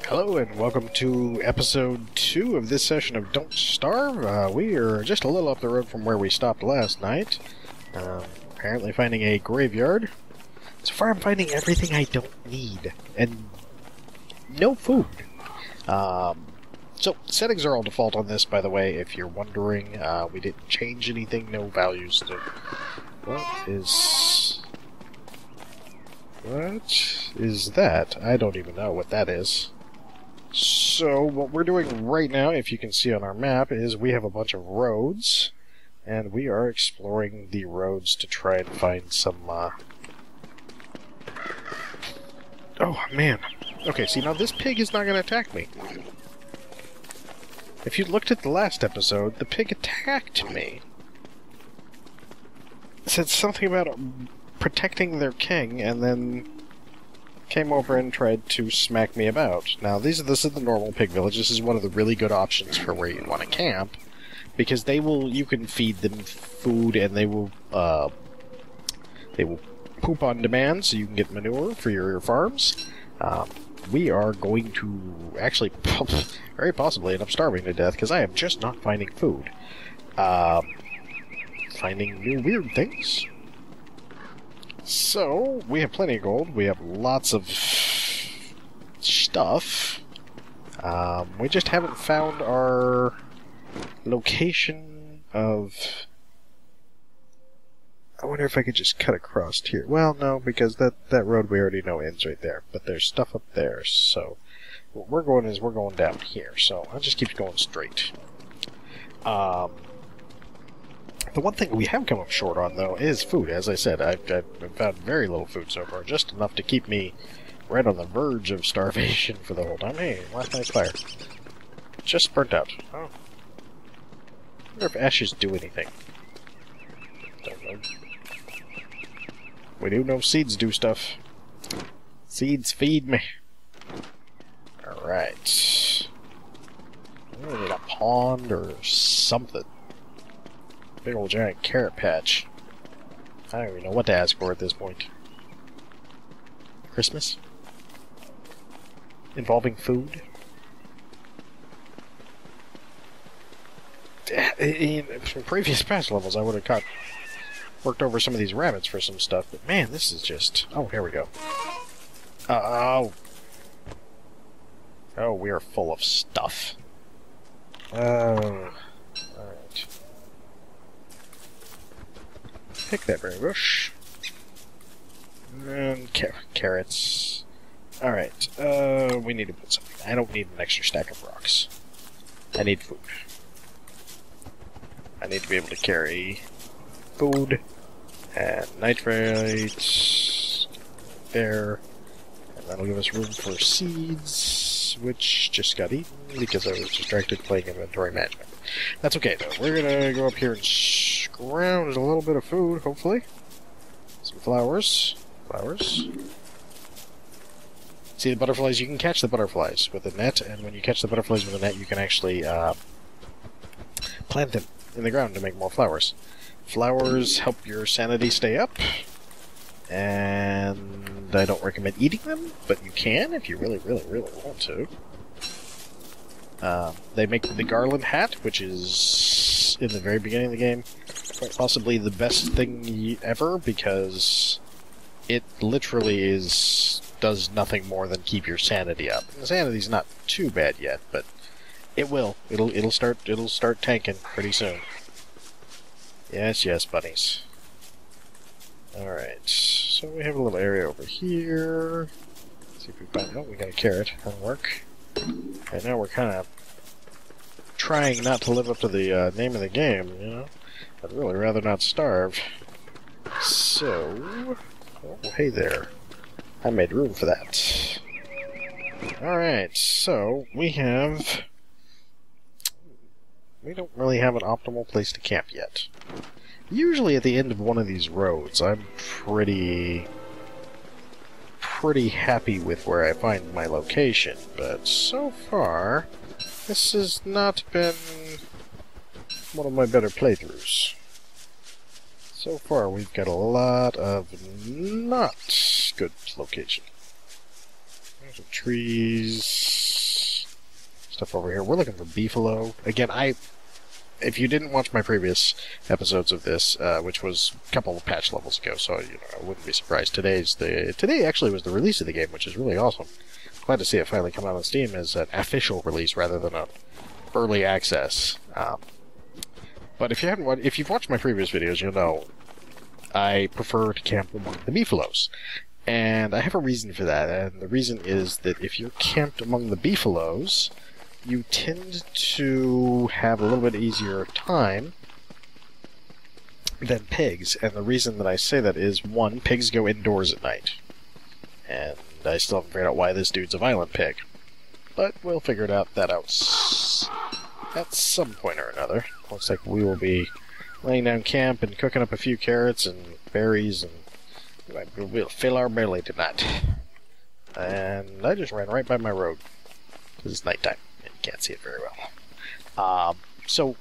Hello and welcome to episode 2 of this session of Don't Starve. We are just a little up the road from where we stopped last night. Apparently finding a graveyard. So far I'm finding everything I don't need. And no food. So settings are all default on this, by the way, if you're wondering. We didn't change anything, no values to... What is that? I don't even know what that is. So, what we're doing right now, if you can see on our map, is we have a bunch of roads, and we are exploring the roads to try and find some, Oh, man. Okay, see, now this pig is not going to attack me. If you looked at the last episode, the pig attacked me. It said something about protecting their king, and then came over and tried to smack me about. Now, this is the normal pig village. This is one of the really good options for where you want to camp, because you can feed them food, and they will poop on demand, so you can get manure for your farms. We are going to actually very possibly end up starving to death, because I am just not finding food. Finding new weird things. So, we have plenty of gold, we have lots of stuff. We just haven't found our location of... I wonder if I could just cut across here. Well, no, because that road we already know ends right there. But there's stuff up there, so... What we're going down here, so I'll just keep going straight. The one thing we have come up short on, though, is food. As I said, I've found very little food so far, just enough to keep me right on the verge of starvation for the whole time. Hey, last night's fire. Just burnt out. Oh. I wonder if ashes do anything. Don't know. We do know seeds do stuff. Seeds feed me. Alright. We need a pond or something. Big old giant carrot patch. I don't even know what to ask for at this point. Christmas? Involving food? In previous patch levels, I would have worked over some of these rabbits for some stuff, but man, this is just... Oh, here we go. Oh, we are full of stuff. Oh. Alright. Pick that berry bush. And carrots. Alright, we need to put something. I don't need an extra stack of rocks. I need food. I need to be able to carry food and nitrates there. And that'll give us room for seeds, which just got eaten because I was distracted playing inventory management. That's okay, though. We're gonna go up here and scrounge a little bit of food, hopefully. Some flowers. Flowers. See the butterflies? You can catch the butterflies with a net, and when you catch the butterflies with a net, you can actually plant them in the ground to make more flowers. Flowers help your sanity stay up, and I don't recommend eating them, but you can if you really, really, really want to. They make the garland hat, which is, in the very beginning of the game, quite possibly the best thing ever, because it literally does nothing more than keep your sanity up. The sanity's not too bad yet, but it will. It'll start tanking pretty soon. Yes, yes, bunnies. Alright, so we have a little area over here. Let's see if we find... Oh, we got a carrot. That'll work. Right now we're kind of trying not to live up to the name of the game, you know? I'd really rather not starve. So... Oh, hey there. I made room for that. Alright, so we don't really have an optimal place to camp yet. Usually at the end of one of these roads, I'm pretty happy with where I find my location, but so far, this has not been one of my better playthroughs. So far, we've got a lot of not good location. There's some trees. stuff over here. We're looking for beefalo. Again, if you didn't watch my previous episodes of this, which was a couple of patch levels ago, so I wouldn't be surprised. Today actually was the release of the game, which is really awesome. Glad to see it finally come out on Steam as an official release rather than a early access. But if you've watched my previous videos, you'll know I prefer to camp among the beefalos. And I have a reason for that, and the reason is that if you're camped among the beefalos, you tend to have a little bit easier time than pigs. And the reason that I say that is, one, pigs go indoors at night. And I still haven't figured out why this dude's a violent pig. But we'll figure that out at some point or another. Looks like we will be laying down camp and cooking up a few carrots and berries, and we'll fill our belly tonight. And I just ran right by my road, because it's nighttime and you can't see it very well. So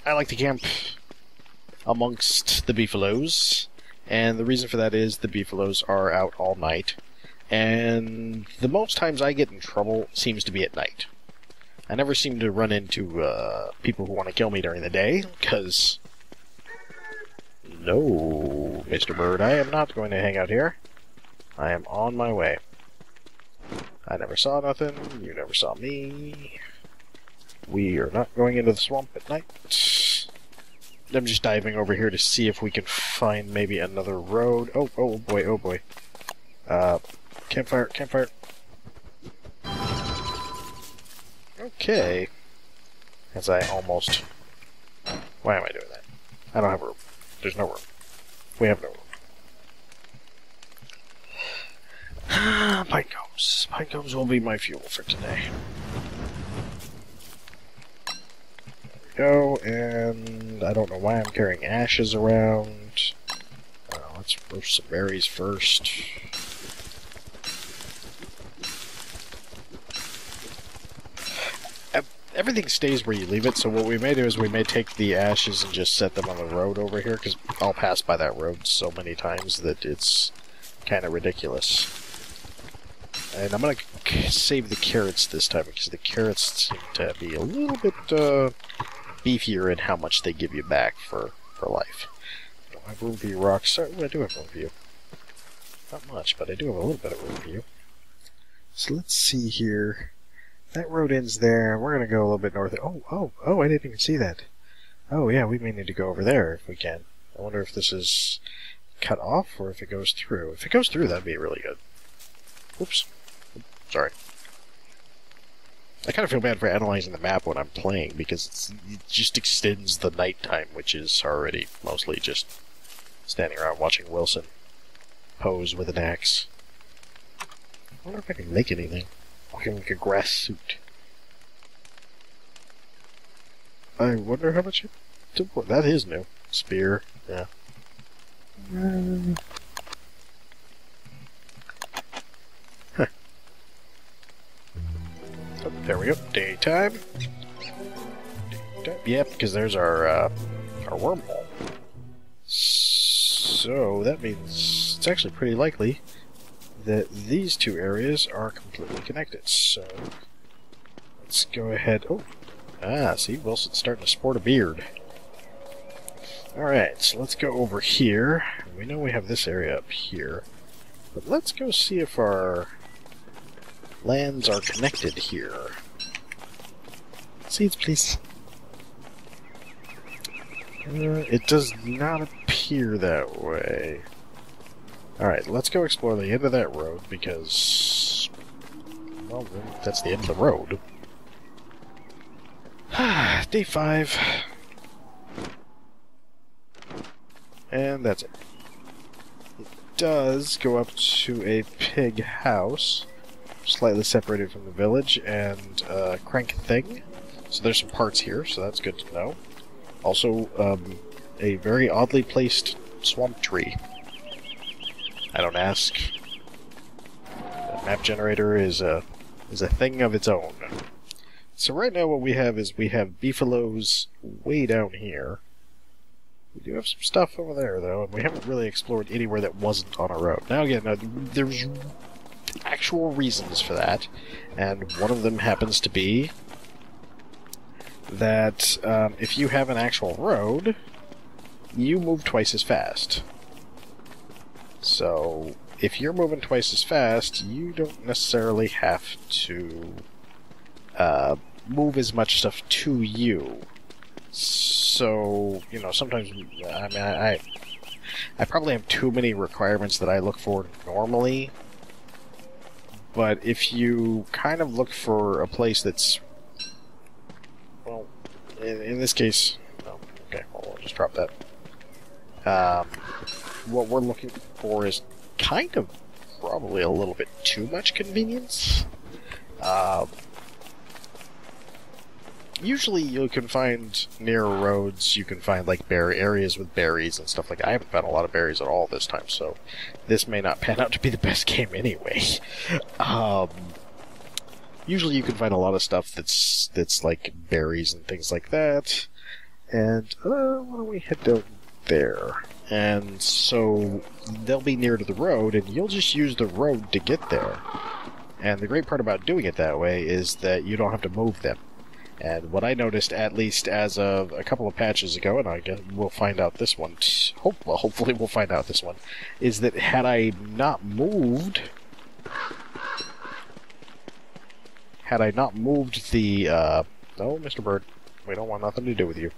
I like to camp amongst the beefalos, and the reason for that is the beefalos are out all night, and the most times I get in trouble seems to be at night. I never seem to run into people who want to kill me during the day, because no, Mr. Bird, I am not going to hang out here. I am on my way. I never saw nothing. You never saw me. We are not going into the swamp at night. I'm just diving over here to see if we can find maybe another road. Oh boy, oh boy. Campfire, campfire. Okay. As I almost... Why am I doing that? I don't have room. There's no room. We have no room. Pine cones. Pine cones will be my fuel for today. There we go, and I don't know why I'm carrying ashes around. Let's roast some berries first. Everything stays where you leave it, so what we may do is we may take the ashes and just set them on the road over here, because I'll pass by that road so many times that it's kind of ridiculous. And I'm going to save the carrots this time, because the carrots seem to be a little bit beefier in how much they give you back for life. I don't have room for you, rocks. Sorry, I do have room for you. Not much, but I do have a little bit of room for you. So let's see here. That road ends there. We're going to go a little bit north. Oh, I didn't even see that. Oh, yeah, we may need to go over there if we can. I wonder if this is cut off or if it goes through. If it goes through, that'd be really good. Oops. Sorry. I kind of feel bad for analyzing the map when I'm playing, because it just extends the nighttime, which is already mostly just standing around watching Wilson pose with an axe. I wonder if I can make anything. Looking like a grass suit. I wonder how much it took. That is new. Spear, yeah. Huh. Oh, there we go. Daytime. Yep, because there's our wormhole. So that means it's actually pretty likely that these two areas are completely connected. So let's go ahead. See, Wilson's starting to sport a beard. Alright, so let's go over here. We know we have this area up here, but let's go see if our lands are connected here. Seeds, please. It does not appear that way. Alright, let's go explore the end of that road, because, well, that's the end of the road. Day 5. And that's it. It does go up to a pig house, slightly separated from the village, and a crank thing. So there's some parts here, so that's good to know. Also, a very oddly placed swamp tree. I don't ask. The map generator is a thing of its own. So right now what we have is we have beefalos way down here. We do have some stuff over there, though, and we haven't really explored anywhere that wasn't on a road. Now again, there's actual reasons for that, and one of them happens to be that if you have an actual road, you move twice as fast. So, if you're moving twice as fast, you don't necessarily have to move as much stuff to you. So, you know, sometimes, I mean, I probably have too many requirements that I look for normally, but if you kind of look for a place that's, well, in this case, no, okay, well, we'll just drop that. What we're looking for is kind of probably a little bit too much convenience. Usually you can find near roads, you can find like areas with berries and stuff like that. I haven't found a lot of berries at all this time, so this may not pan out to be the best game anyway. Usually you can find a lot of stuff that's like berries and things like that. And why don't we head down there? And so they'll be near to the road, and you'll just use the road to get there. And the great part about doing it that way is that you don't have to move them. And what I noticed, at least as of a couple of patches ago, and I guess we'll find out this one, hopefully we'll find out this one, is that had I not moved the, no, Mr. Bird, we don't want nothing to do with you.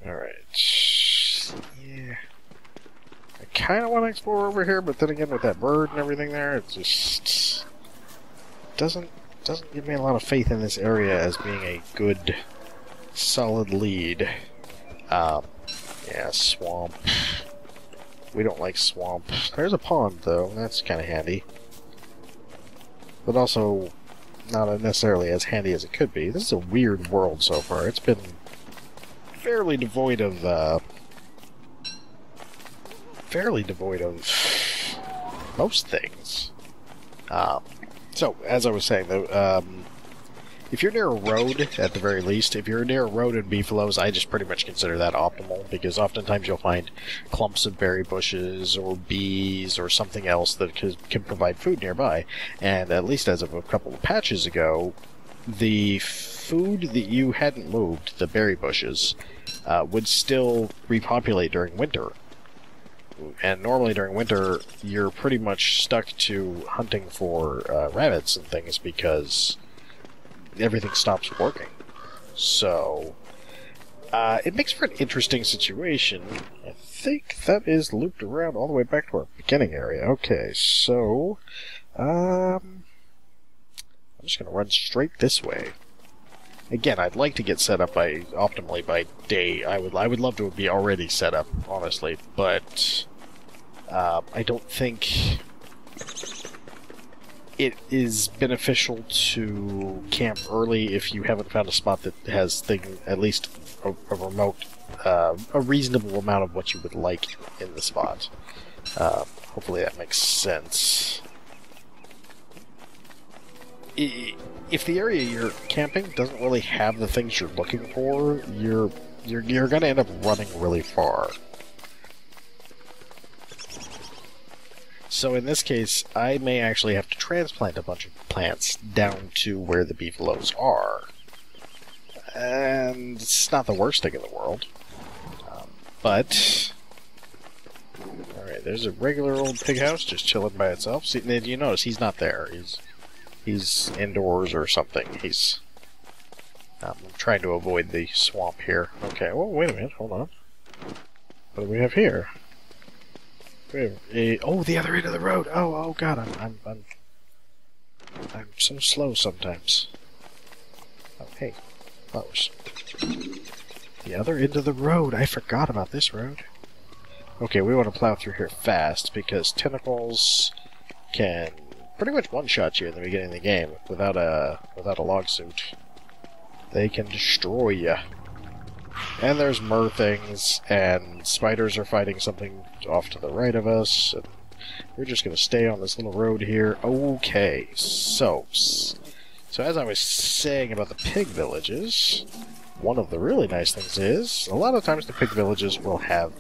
Alright, yeah. I kind of want to explore over here, but then again, with that bird and everything there, it just doesn't give me a lot of faith in this area as being a good, solid lead. Yeah, swamp. We don't like swamp. There's a pond, though. That's kind of handy. But also, not necessarily as handy as it could be. This is a weird world so far. It's been fairly devoid of most things. So, as I was saying, though, if you're near a road, at the very least, if you're near a road and beefaloes, I just pretty much consider that optimal, because oftentimes you'll find clumps of berry bushes, or bees, or something else that can provide food nearby. And at least as of a couple of patches ago, the food that you hadn't moved, the berry bushes, would still repopulate during winter. And normally during winter, you're pretty much stuck to hunting for rabbits and things because everything stops working. So, it makes for an interesting situation. I think that is looped around all the way back to our beginning area. Okay, so, I'm just going to run straight this way. Again, I'd like to get set up optimally by day. I would love to be already set up, honestly, but I don't think it is beneficial to camp early if you haven't found a spot that has at least a remote, a reasonable amount of what you would like in the spot. Hopefully that makes sense. If the area you're camping doesn't really have the things you're looking for, you're going to end up running really far. So in this case, I may actually have to transplant a bunch of plants down to where the beefaloes are. And it's not the worst thing in the world. But... Alright, there's a regular old pig house just chilling by itself. See, you notice he's not there. He's indoors or something. I'm trying to avoid the swamp here. Okay, well, wait a minute. Hold on. What do we have here? Oh, the other end of the road. Oh God, I'm so slow sometimes. Oh, hey, flowers. The other end of the road. I forgot about this road. Okay, we want to plow through here fast because tentacles can pretty much one-shot you in the beginning of the game without a log suit. They can destroy you. And there's mer things, and spiders are fighting something off to the right of us, and we're just going to stay on this little road here. Okay, so as I was saying about the pig villages, one of the really nice things is, a lot of times the pig villages will have,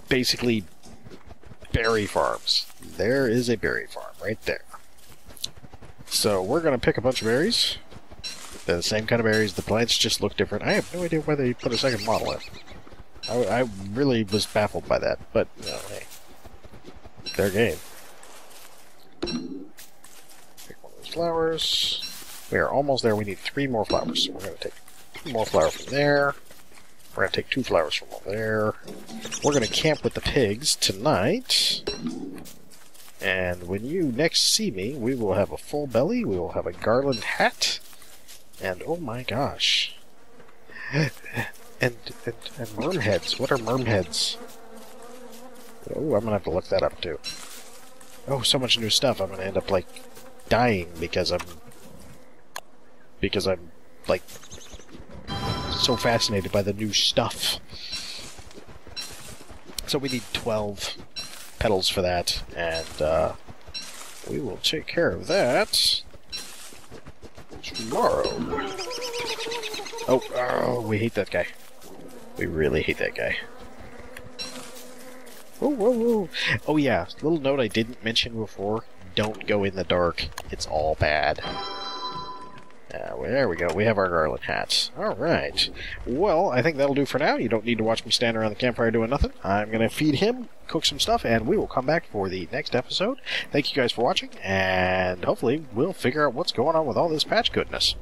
basically, berry farms. There is a berry farm right there. So we're going to pick a bunch of berries. They're the same kind of berries. The plants just look different. I have no idea why they put a second model in. I really was baffled by that, but, you know, hey. Their game. Pick one of those flowers. We are almost there. We need 3 more flowers. So we're going to take 2 more flowers from there. We're going to take 2 flowers from over there. We're going to camp with the pigs tonight. And when you next see me, we will have a full belly. We will have a garland hat. And oh my gosh. And merm heads. What are merm heads? Oh, I'm going to have to look that up too. Oh, so much new stuff. I'm going to end up, like, dying because I'm like, so fascinated by the new stuff. So we need 12 petals for that, and we will take care of that tomorrow. Oh, we hate that guy. We really hate that guy. Whoa, whoa, whoa. Oh yeah, little note I didn't mention before. Don't go in the dark. It's all bad. Well, there we go. We have our garland hats. Alright. Well, I think that'll do for now. You don't need to watch me stand around the campfire doing nothing. I'm going to feed him, cook some stuff, and we will come back for the next episode. Thank you guys for watching, and hopefully we'll figure out what's going on with all this patch goodness.